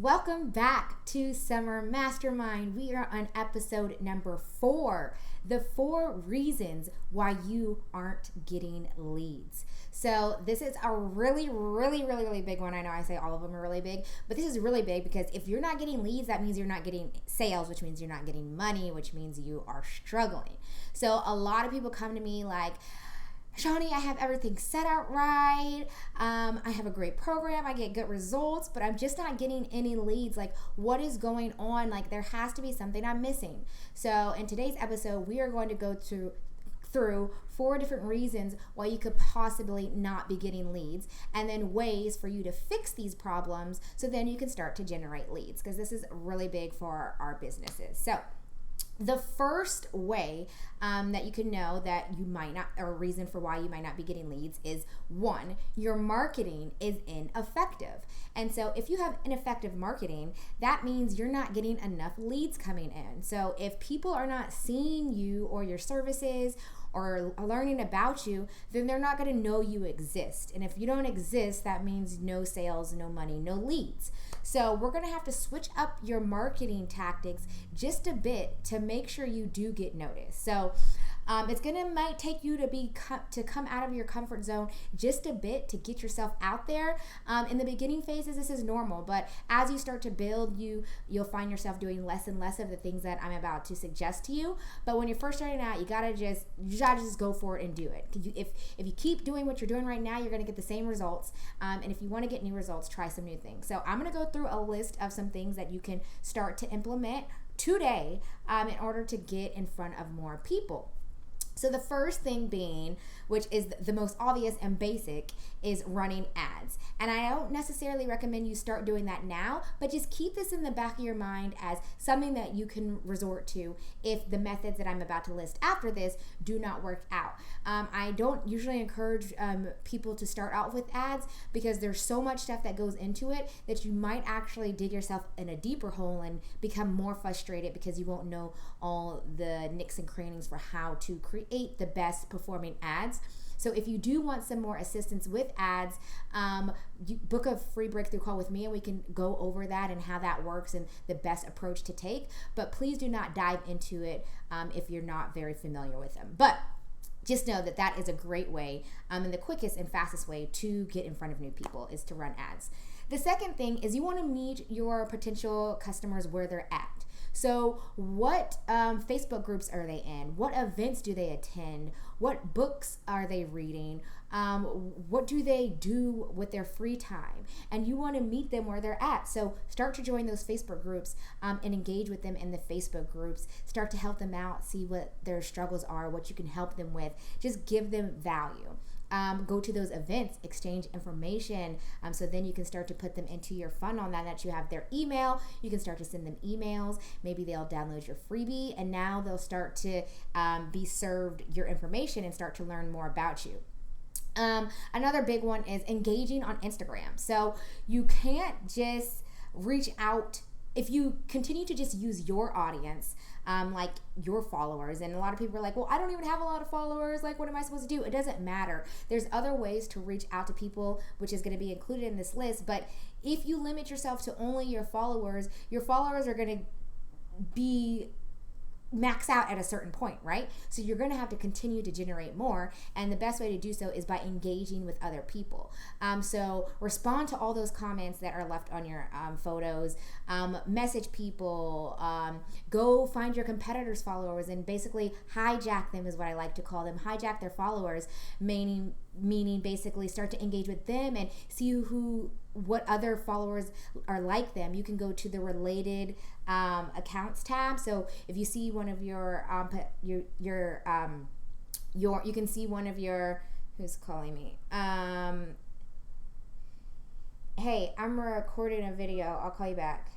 Welcome back to Summer Mastermind. We are on episode number 4, the 4 reasons why you aren't getting leads. So this is a really big one. I know I say all of them are really big, but this is really big because if you're not getting leads, that means you're not getting sales, which means you're not getting money, which means you are struggling. So a lot of people come to me like, Shawnee, I have everything set out right. I have a great program. I get good results, but I'm just not getting any leads. Like, what is going on? Like, there has to be something I'm missing. So in today's episode, we are going to go through 4 different reasons why you could possibly not be getting leads, and then ways for you to fix these problems so then you can start to generate leads, because this is really big for our businesses. So the first way that you can know that you might not, or a reason for why you might not be getting leads is 1, your marketing is ineffective. And so if you have ineffective marketing, that means you're not getting enough leads coming in. So if people are not seeing you or your services or learning about you, then they're not going to know you exist. And if you don't exist, that means no sales, no money, no leads. So we're going to have to switch up your marketing tactics just a bit to make sure you do get noticed. So might take you to come out of your comfort zone just a bit to get yourself out there. In the beginning phases, this is normal, but as you start to build, you'll find yourself doing less and less of the things that I'm about to suggest to you. But when you're first starting out, you gotta just go for it and do it. If you keep doing what you're doing right now, you're gonna get the same results. And if you want to get new results, try some new things. So I'm gonna go through a list of some things that you can start to implement today in order to get in front of more people. So the first thing being, which is the most obvious and basic, is running ads. And I don't necessarily recommend you start doing that now, but just keep this in the back of your mind as something that you can resort to if the methods that I'm about to list after this do not work out. I don't usually encourage people to start out with ads because there's so much stuff that goes into it that you might actually dig yourself in a deeper hole and become more frustrated because you won't know all the nicks and crannies for how to create the best performing ads. So if you do want some more assistance with ads, you book a free breakthrough call with me and we can go over that and how that works and the best approach to take. But please do not dive into it if you're not very familiar with them. But just know that that is a great way and the quickest and fastest way to get in front of new people is to run ads. The second thing is you want to meet your potential customers where they're at. So what Facebook groups are they in? What events do they attend? What books are they reading? What do they do with their free time? And you want to meet them where they're at. So start to join those Facebook groups and engage with them in the Facebook groups. Start to help them out, see what their struggles are, what you can help them with. Just give them value. Go to those events, exchange information, so then you can start to put them into your funnel. Now that you have their email, you can start to send them emails. Maybe they'll download your freebie, and now they'll start to be served your information and start to learn more about you. Another big one is engaging on Instagram. So you can't just reach out. If you continue to just use your audience, like your followers, and a lot of people are like, well, I don't even have a lot of followers, like what am I supposed to do? It doesn't matter. There's other ways to reach out to people, which is going to be included in this list. But if you limit yourself to only your followers are going to be max out at a certain point, right? So you're going to have to continue to generate more, and the best way to do so is by engaging with other people. So respond to all those comments that are left on your photos, message people, go find your competitors' followers and basically hijack them is what I like to call them, hijack their followers, meaning basically start to engage with them and see what other followers are like them. You can go to the related accounts tab. So if you see one of your you can see one of your, who's calling me? Hey, I'm recording a video. I'll call you back.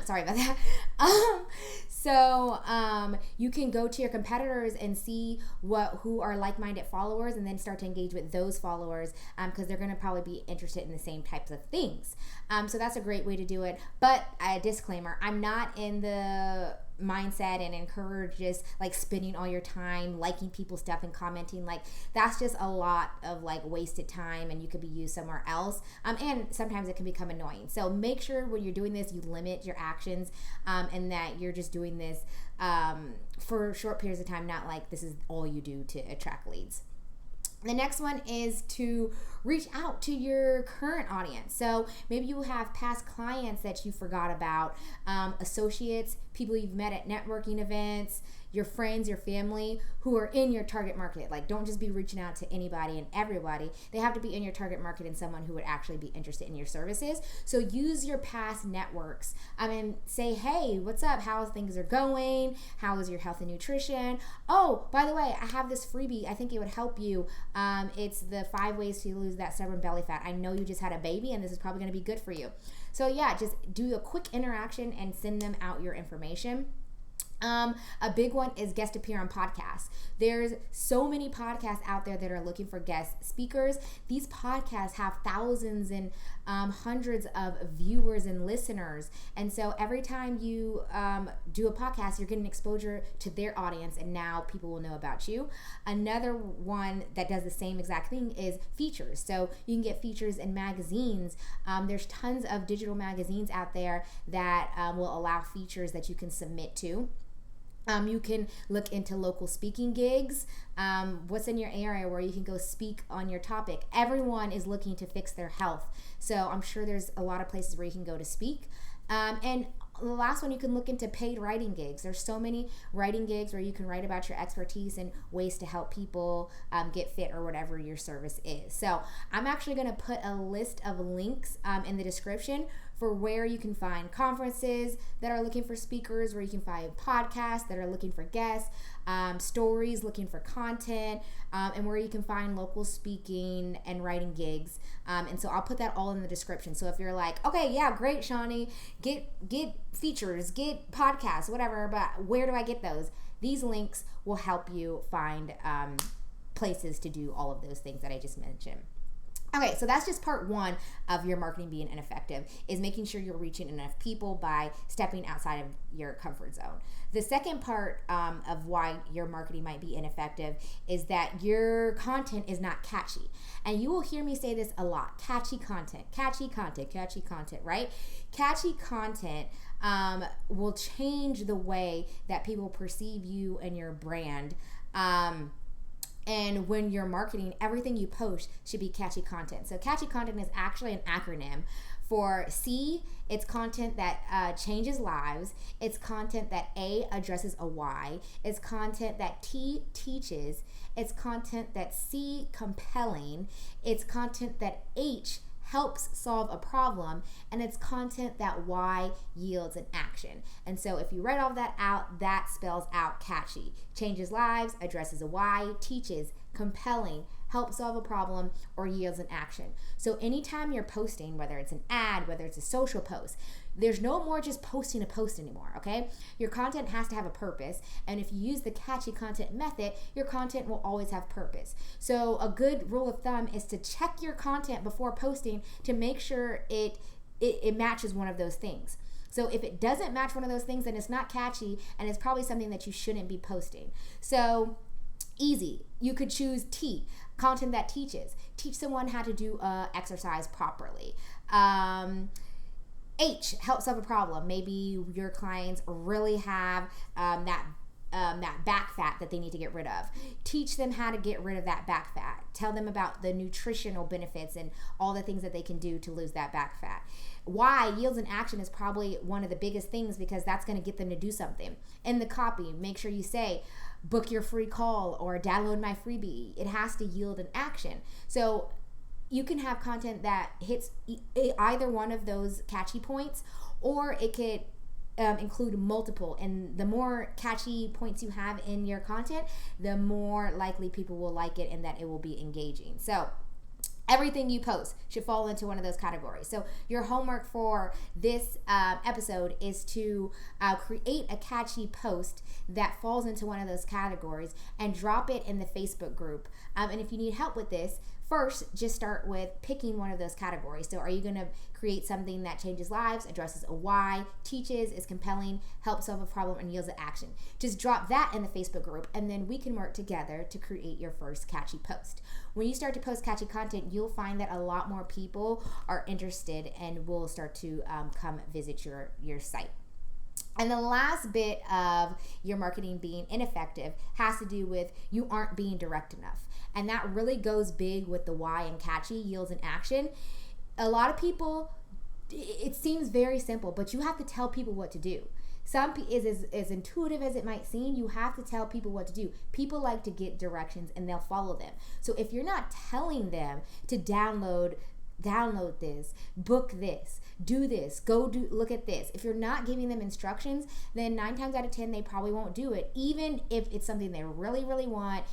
Sorry about that. So you can go to your competitors and see who are like-minded followers, and then start to engage with those followers because they're going to probably be interested in the same types of things. So that's a great way to do it. But a disclaimer, I'm not in the mindset and encourages like spending all your time liking people's stuff and commenting, like that's just a lot of like wasted time, and you could be used somewhere else. And sometimes it can become annoying. So make sure when you're doing this, you limit your actions, and that you're just doing this for short periods of time, not like this is all you do to attract leads. The next one is to reach out to your current audience. So maybe you have past clients that you forgot about, associates, people you've met at networking events, your friends, your family who are in your target market. Like, don't just be reaching out to anybody and everybody. They have to be in your target market and someone who would actually be interested in your services. So use your past networks. Say, hey, what's up? How things are going? How is your health and nutrition? Oh, by the way, I have this freebie. I think it would help you. It's the 5 ways to lose that stubborn belly fat. I know you just had a baby and this is probably going to be good for you. So yeah, just do a quick interaction and send them out your information. A big one is guest appear on podcasts. There's so many podcasts out there that are looking for guest speakers. These podcasts have thousands and hundreds of viewers and listeners. And so every time you do a podcast, you're getting exposure to their audience, and now people will know about you. Another one that does the same exact thing is features. So you can get features in magazines. There's tons of digital magazines out there that will allow features that you can submit to. You can look into local speaking gigs. What's in your area where you can go speak on your topic? Everyone is looking to fix their health. So I'm sure there's a lot of places where you can go to speak. And the last one, you can look into paid writing gigs. There's so many writing gigs where you can write about your expertise and ways to help people get fit or whatever your service is. So I'm actually going to put a list of links in the description for where you can find conferences that are looking for speakers, where you can find podcasts that are looking for guests, stories looking for content, and where you can find local speaking and writing gigs. And so I'll put that all in the description. So if you're like, okay, yeah, great, Shawnee, get features, get podcasts, whatever, but where do I get those? These links will help you find places to do all of those things that I just mentioned. Okay, so that's just part one of your marketing being ineffective, is making sure you're reaching enough people by stepping outside of your comfort zone. The second part of why your marketing might be ineffective is that your content is not catchy. And you will hear me say this a lot: catchy content, right? Catchy content will change the way that people perceive you and your brand. And when you're marketing, everything you post should be catchy content. So catchy content is actually an acronym. For C, it's content that changes lives. It's content that A, addresses a why. It's content that T, teaches. It's content that C, compelling. It's content that H, helps solve a problem, and it's content that Y, yields an action. And so if you write all that out, that spells out catchy. Changes lives, addresses a why, teaches, compelling, helps solve a problem, or yields an action. So anytime you're posting, whether it's an ad, whether it's a social post, there's no more just posting a post anymore, okay? Your content has to have a purpose, and if you use the catchy content method, your content will always have purpose. So a good rule of thumb is to check your content before posting to make sure it matches one of those things. So if it doesn't match one of those things, then it's not catchy, and it's probably something that you shouldn't be posting. So easy. You could choose T, content that teaches. Teach someone how to do exercise properly. H, help solve a problem. Maybe your clients really have that back fat that they need to get rid of. Teach them how to get rid of that back fat. Tell them about the nutritional benefits and all the things that they can do to lose that back fat. Why, yields an action, is probably one of the biggest things, because that's going to get them to do something. In the copy, make sure you say, book your free call or download my freebie. It has to yield an action. So you can have content that hits either one of those catchy points, or it could include multiple. And the more catchy points you have in your content, the more likely people will like it and that it will be engaging. So everything you post should fall into one of those categories. So your homework for this episode is to create a catchy post that falls into one of those categories and drop it in the Facebook group. And if you need help with this, first, just start with picking one of those categories. So are you going to create something that changes lives, addresses a why, teaches, is compelling, helps solve a problem, and yields an action? Just drop that in the Facebook group, and then we can work together to create your first catchy post. When you start to post catchy content, you'll find that a lot more people are interested and will start to come visit your site. And the last bit of your marketing being ineffective has to do with you aren't being direct enough. And that really goes big with the why and catchy, yields and action. A lot of people, it seems very simple, but you have to tell people what to do. As intuitive as it might seem, you have to tell people what to do. People like to get directions and they'll follow them. So if you're not telling them to download this, book this, do this, look at this. If you're not giving them instructions, then 9 times out of 10, they probably won't do it. Even if it's something they really, really want,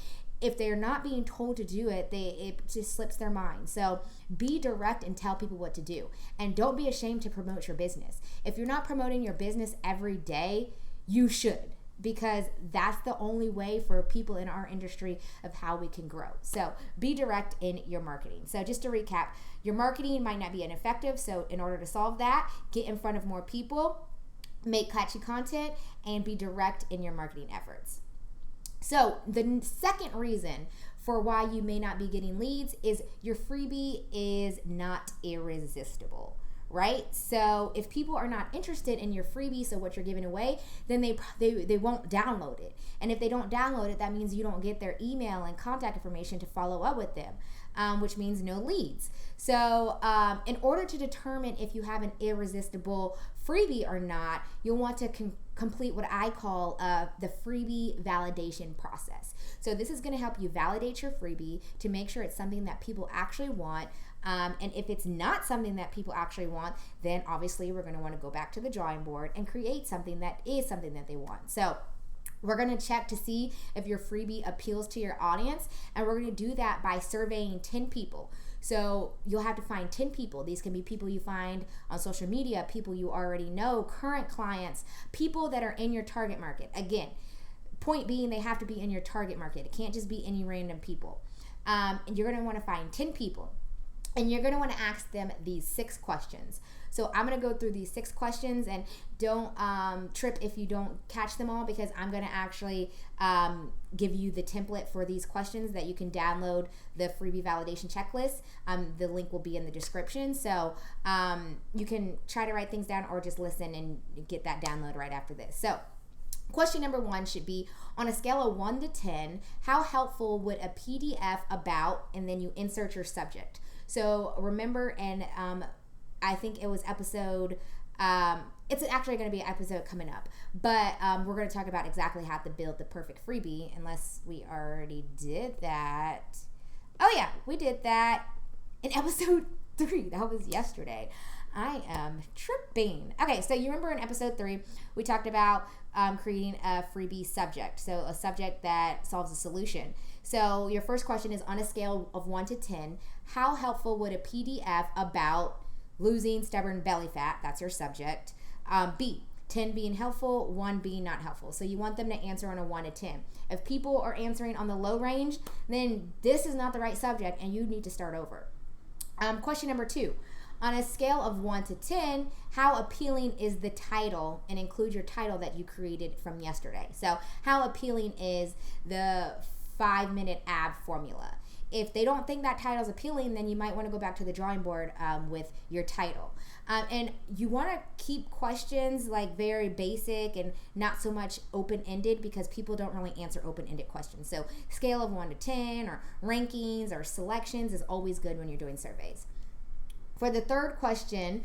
if they're not being told to do it, it just slips their mind. So be direct and tell people what to do. And don't be ashamed to promote your business. If you're not promoting your business every day, you should, because that's the only way for people in our industry of how we can grow. So be direct in your marketing. So just to recap, your marketing might not be ineffective. So in order to solve that, get in front of more people, make catchy content, and be direct in your marketing efforts. So the second reason for why you may not be getting leads is your freebie is not irresistible. Right? So if people are not interested in your freebie, so what you're giving away, then they won't download it. And if they don't download it, that means you don't get their email and contact information to follow up with them, which means no leads. So in order to determine if you have an irresistible freebie or not, you'll want to complete what I call the freebie validation process. So this is going to help you validate your freebie to make sure it's something that people actually want. And if it's not something that people actually want, then obviously we're going to want to go back to the drawing board and create something that is something that they want. So we're going to check to see if your freebie appeals to your audience, and we're going to do that by surveying 10 people. So you'll have to find 10 people. These can be people you find on social media, people you already know, current clients, people that are in your target market. Again, point being, they have to be in your target market. It can't just be any random people. And you're going to want to find 10 people. And you're going to want to ask them these 6 questions. So I'm going to go through these 6 questions, and don't trip if you don't catch them all, because I'm going to actually give you the template for these questions that you can download the freebie validation checklist. The link will be in the description. So you can try to write things down or just listen and get that download right after this. So question number 1 should be, on a scale of 1 to 10, how helpful would a PDF about, and then you insert your subject. So remember, and I think it was episode, it's actually going to be an episode coming up, but we're going to talk about exactly how to build the perfect freebie, unless we already did that. Oh yeah, we did that in episode 3. That was yesterday. I am tripping. Okay, so you remember in episode 3, we talked about creating a freebie subject. So a subject that solves a solution. So your first question is, on a scale of 1 to 10, how helpful would a PDF about losing stubborn belly fat, that's your subject, be? 10 being helpful, 1 being not helpful. So you want them to answer on a 1 to 10. If people are answering on the low range, then this is not the right subject and you need to start over. Question number 2. On a scale of 1 to 10, how appealing is the title? And include your title that you created from yesterday. So how appealing is the 5-minute ab formula? If they don't think that title is appealing, then you might want to go back to the drawing board with your title. And you want to keep questions like very basic and not so much open-ended, because people don't really answer open-ended questions. So scale of 1 to 10 or rankings or selections is always good when you're doing surveys. For the third question,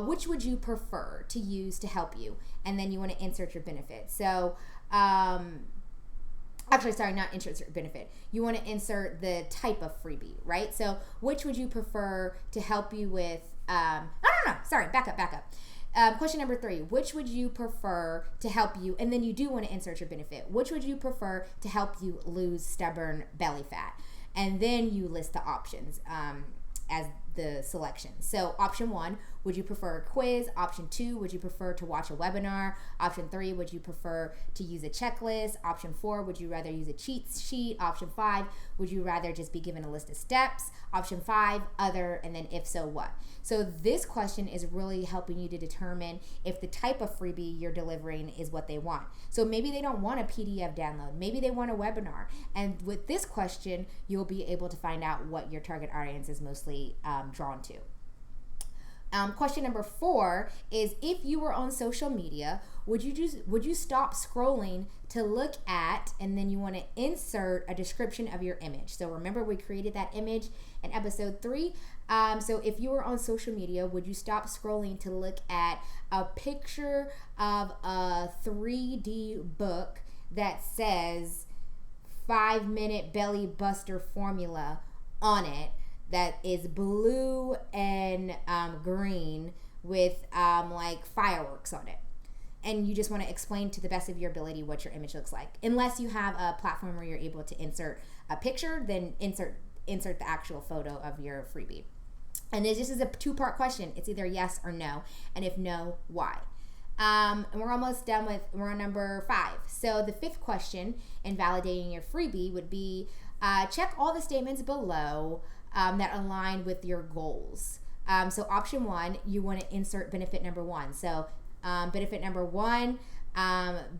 which would you prefer to use to help you? And then you want to insert your benefit. So, actually, sorry, not insert your benefit. You want to insert the type of freebie, right? So which would you prefer to help you with, back up. Question number 3, which would you prefer to help you, and then you do want to insert your benefit. Which would you prefer to help you lose stubborn belly fat? And then you list the options as the selection. So option 1, would you prefer a quiz? Option 2, would you prefer to watch a webinar? Option 3, would you prefer to use a checklist? Option 4, would you rather use a cheat sheet? Option 5, would you rather just be given a list of steps? Option 5, other, and then if so, what? So this question is really helping you to determine if the type of freebie you're delivering is what they want. So maybe they don't want a PDF download. Maybe they want a webinar. And with this question, you'll be able to find out what your target audience is mostly drawn to. Question number 4 is, if you were on social media, would you stop scrolling to look at, and then you want to insert a description of your image. So remember, we created that image in episode 3. So if you were on social media, would you stop scrolling to look at a picture of a 3D book that says 5-minute belly buster formula on it, that is blue and green with like fireworks on it, and you just want to explain to the best of your ability what your image looks like? Unless you have a platform where you're able to insert a picture, then insert the actual photo of your freebie. And this is a 2-part question. It's either yes or no, and if no, why? And we're almost done we're on number 5. So the 5th question in validating your freebie would be, check all the statements below that align with your goals. So option 1, you want to insert benefit number 1. So benefit number 1,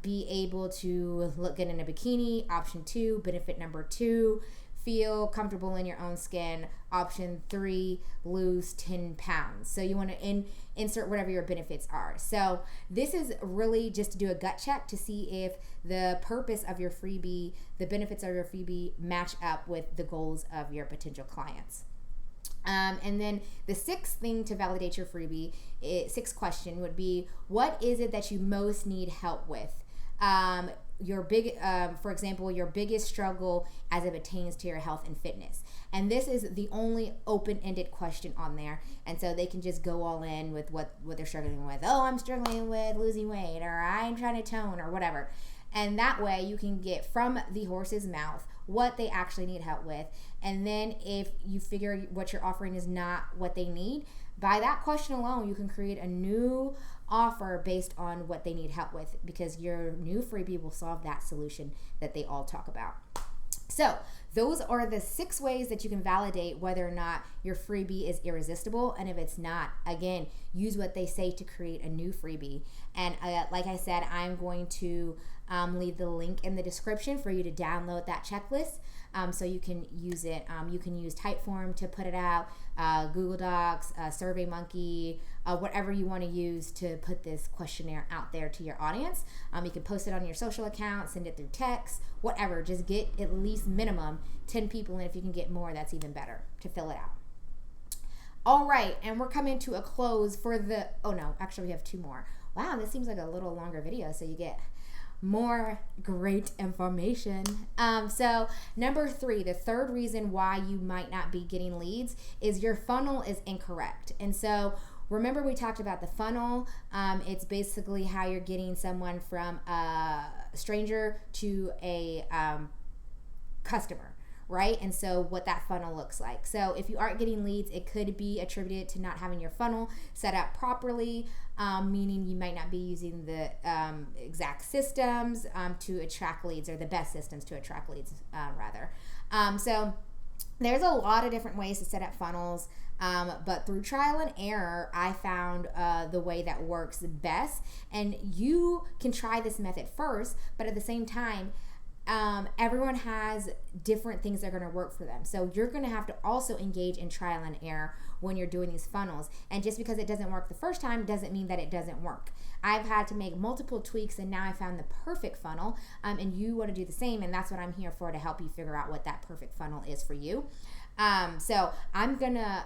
be able to look good in a bikini. Option 2, benefit number 2, feel comfortable in your own skin. Option 3, lose 10 pounds. So you want to insert whatever your benefits are. So this is really just to do a gut check to see if the purpose of your freebie, the benefits of your freebie, match up with the goals of your potential clients. And then the 6th thing to validate your freebie, 6th question would be, what is it that you most need help with? For example, your biggest struggle as it pertains to your health and fitness. And this is the only open-ended question on there. And so they can just go all in with what they're struggling with. Oh, I'm struggling with losing weight, or I'm trying to tone, or whatever. And that way you can get from the horse's mouth what they actually need help with. And then if you figure what you're offering is not what they need, by that question alone, you can create a new offer based on what they need help with, because your new freebie will solve that solution that they all talk about. So those are the 6 ways that you can validate whether or not your freebie is irresistible. And if it's not, again, use what they say to create a new freebie. And like I said, I'm going to leave the link in the description for you to download that checklist, so you can use it. You can use Typeform to put it out, Google Docs, SurveyMonkey, whatever you want to use to put this questionnaire out there to your audience. You can post it on your social account, send it through text, whatever. Just get at least minimum 10 people, and if you can get more, that's even better, to fill it out. All right, and we're coming to a close for the, oh no, actually we have 2 more. Wow, this seems like a little longer video, so you get more great information. So number 3, the 3rd reason why you might not be getting leads is your funnel is incorrect. And so remember, we talked about the funnel. It's basically how you're getting someone from a stranger to a customer, right? And so what that funnel looks like. So if you aren't getting leads, it could be attributed to not having your funnel set up properly, meaning you might not be using the exact systems to attract leads, or the best systems to attract leads, rather. So there's a lot of different ways to set up funnels, but through trial and error, I found the way that works best. And you can try this method first, but at the same time, everyone has different things that are going to work for them. So you're going to have to also engage in trial and error when you're doing these funnels. And just because it doesn't work the first time doesn't mean that it doesn't work. I've had to make multiple tweaks, and now I found the perfect funnel, and you want to do the same, and that's what I'm here for, to help you figure out what that perfect funnel is for you. So I'm going to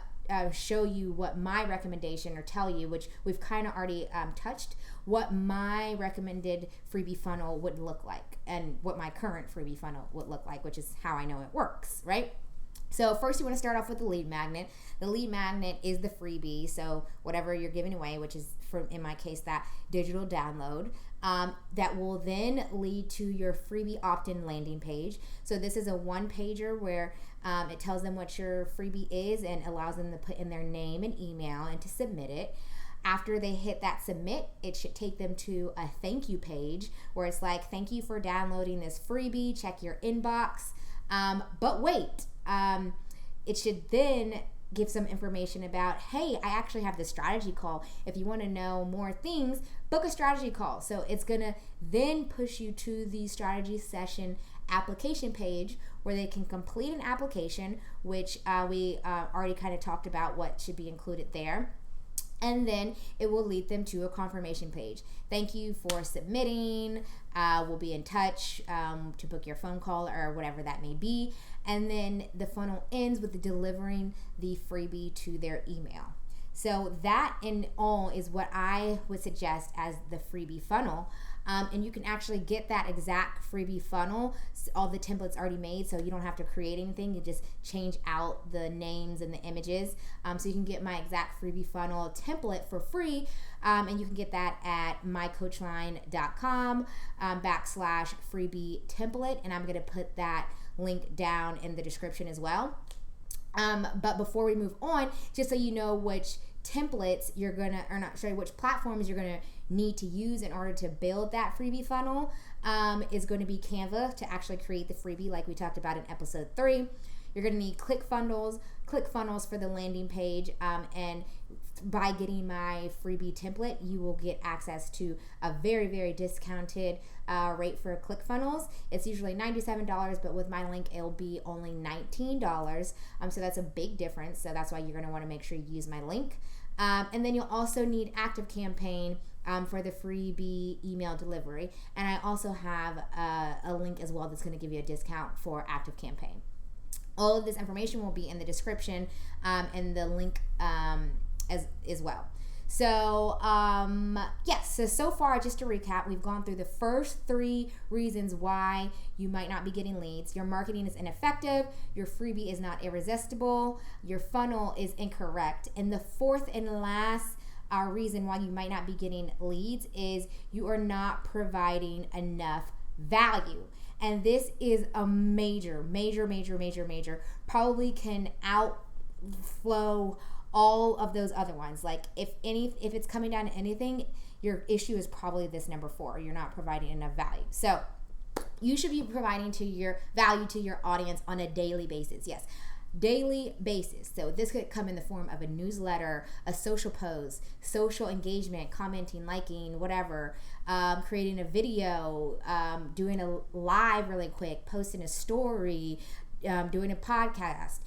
show you what my recommendation, or tell you, which we've kind of already touched, what my recommended freebie funnel would look like, and what my current freebie funnel would look like, which is how I know it works, right? So first you want to start off with the lead magnet. The lead magnet is the freebie, so whatever you're giving away, which is, in my case, that digital download. that will then lead to your freebie opt-in landing page. So this is a one pager where it tells them what your freebie is and allows them to put in their name and email and to submit it. After they hit that submit, it should take them to a thank you page where it's like, thank you for downloading this freebie, check your inbox. But wait, it should then give some information about, hey, I actually have this strategy call. If you want to know more things, book a strategy call. So it's going to then push you to the strategy session application page where they can complete an application, which we already kind of talked about what should be included there. And then it will lead them to a confirmation page. Thank you for submitting. We'll be in touch to book your phone call or whatever that may be. And then the funnel ends with delivering the freebie to their email. So that in all is what I would suggest as the freebie funnel. And you can actually get that exact freebie funnel, all the templates already made, so you don't have to create anything. You just change out the names and the images. So you can get my exact freebie funnel template for free, and you can get that at mycoachline.com /freebie template, and I'm going to put that link down in the description as well. But before we move on, just so you know which templates you're gonna, or not, sorry, which platforms you're gonna need to use in order to build that freebie funnel, is going to be Canva to actually create the freebie, like we talked about in episode 3. You're going to need ClickFunnels for the landing page, and by getting my freebie template, you will get access to a very, very discounted rate for ClickFunnels. It's usually $97, but with my link, it'll be only $19. So that's a big difference. So that's why you're going to want to make sure you use my link. And then you'll also need ActiveCampaign for the freebie email delivery. And I also have a link as well that's going to give you a discount for ActiveCampaign. All of this information will be in the description and the link as well. So, yes, so far, just to recap, we've gone through the first 3 reasons why you might not be getting leads. Your marketing is ineffective, your freebie is not irresistible, your funnel is incorrect, and the 4th and last reason why you might not be getting leads is you are not providing enough value. And this is a major, probably can outflow all of those other ones. Like if it's coming down to anything, your issue is probably this number 4. You're not providing enough value. So you should be providing to your value to your audience on a daily basis. Yes, daily basis. So this could come in the form of a newsletter, a social post, social engagement, commenting, liking, whatever, creating a video, doing a live really quick, posting a story, doing a podcast,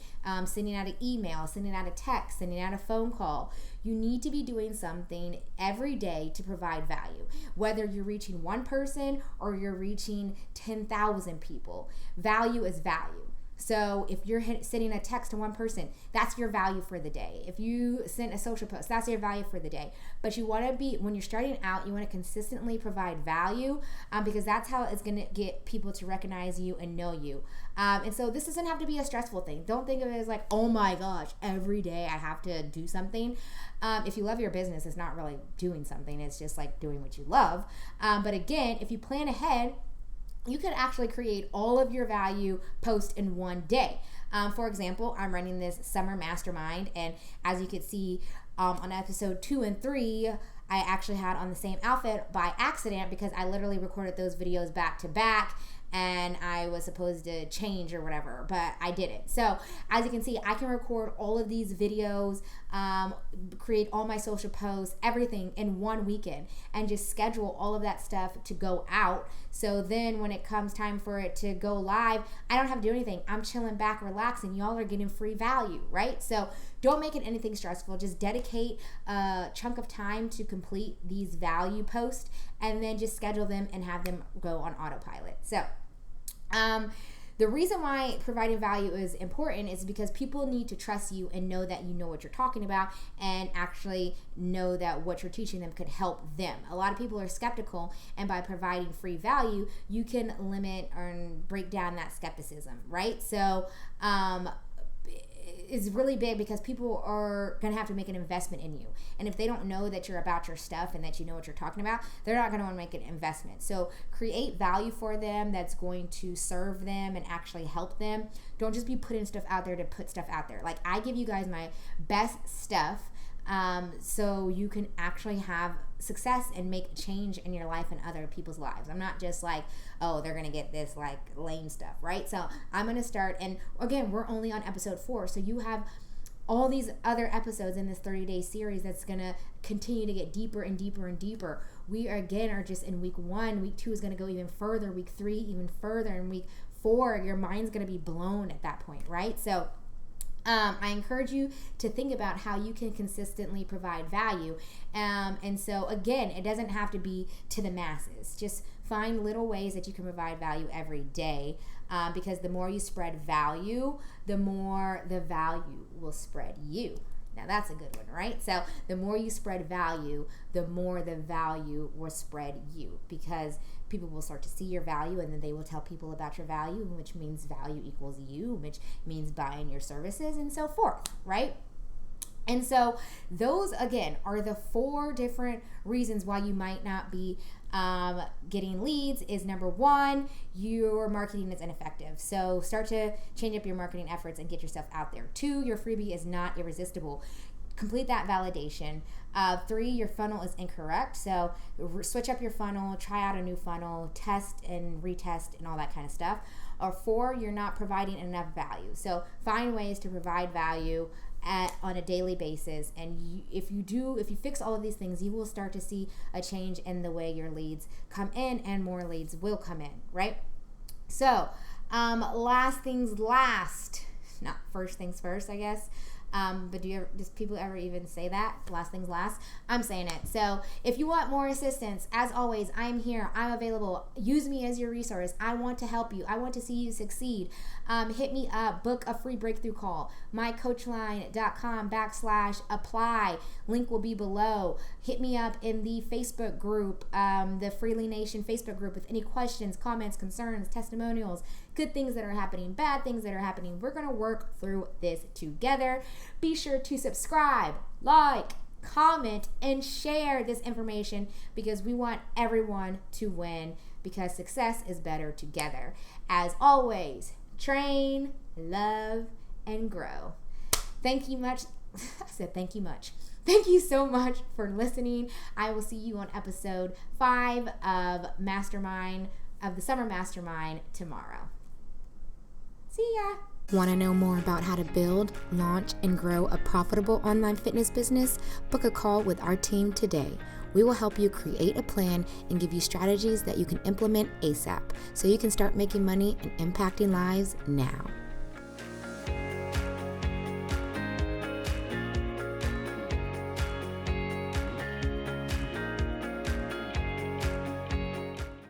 sending out an email, sending out a text, sending out a phone call. You need to be doing something every day to provide value, whether you're reaching one person or you're reaching 10,000 people. Value is value. So if you're sending a text to one person, that's your value for the day. If you send a social post, that's your value for the day. But you want to be, when you're starting out, you want to consistently provide value, because that's how it's going to get people to recognize you and know you. And so this doesn't have to be a stressful thing. Don't think of it as like, oh my gosh, every day I have to do something. If you love your business, it's not really doing something. It's just like doing what you love. But again, if you plan ahead, you could actually create all of your value posts in one day. For example, I'm running this summer mastermind, and as you can see on episode 2 and 3, I actually had on the same outfit by accident because I literally recorded those videos back to back, and I was supposed to change or whatever, but I didn't. So as you can see, I can record all of these videos, create all my social posts, everything in one weekend, and just schedule all of that stuff to go out. So then when it comes time for it to go live, I don't have to do anything. I'm chilling back, relaxing. Y'all are getting free value, right? So don't make it anything stressful. Just dedicate a chunk of time to complete these value posts, and then just schedule them and have them go on autopilot. So the reason why providing value is important is because people need to trust you and know that you know what you're talking about, and actually know that what you're teaching them could help them. A lot of people are skeptical, and by providing free value, you can limit or break down that skepticism, right? So is really big because people are going to have to make an investment in you. And if they don't know that you're about your stuff and that you know what you're talking about, they're not going to want to make an investment. So create value for them that's going to serve them and actually help them. Don't just be putting stuff out there to put stuff out there. Like, I give you guys my best stuff so you can actually have success and make change in your life and other people's lives. I'm not just like, oh, they're going to get this like lame stuff, right? So I'm going to start, and again, we're only on episode 4. So you have all these other episodes in this 30-day series that's going to continue to get deeper and deeper and deeper. We are just in week 1. Week 2 is going to go even further. Week 3 even further. And week 4, your mind's going to be blown at that point, right? So I encourage you to think about how you can consistently provide value. And so, again, it doesn't have to be to the masses. Just find little ways that you can provide value every day, because the more you spread value, the more the value will spread you. Now, that's a good one, right? So the more you spread value, the more the value will spread you, because people will start to see your value, and then they will tell people about your value, which means value equals you, which means buying your services, and so forth, right? And so those, again, are the 4 different reasons why you might not be getting leads. Is number 1, your marketing is ineffective. So start to change up your marketing efforts and get yourself out there. 2, your freebie is not irresistible. Complete that validation. 3, your funnel is incorrect. So switch up your funnel, try out a new funnel, test and retest and all that kind of stuff. Or 4, you're not providing enough value. So find ways to provide value on a daily basis, and if you fix all of these things, you will start to see a change in the way your leads come in, and more leads will come in, right? So last things last, not first things first, I guess. But does people ever even say that? Last things last? I'm saying it. So if you want more assistance, as always, I'm here. I'm available. Use me as your resource. I want to help you. I want to see you succeed. Hit me up. Book a free breakthrough call. mycoachline.com/apply. Link will be below. Hit me up in the Facebook group, the Freely Nation Facebook group, with any questions, comments, concerns, testimonials, good things that are happening, bad things that are happening. We're going to work through this together. Be sure to subscribe, like, comment, and share this information, because we want everyone to win, because success is better together. As always, train, love, and grow. Thank you much. I said thank you much. Thank you so much for listening. I will see you on episode 5 of the Summer Mastermind tomorrow. See ya. Want to know more about how to build, launch, and grow a profitable online fitness business? Book a call with our team today. We will help you create a plan and give you strategies that you can implement ASAP, so you can start making money and impacting lives now.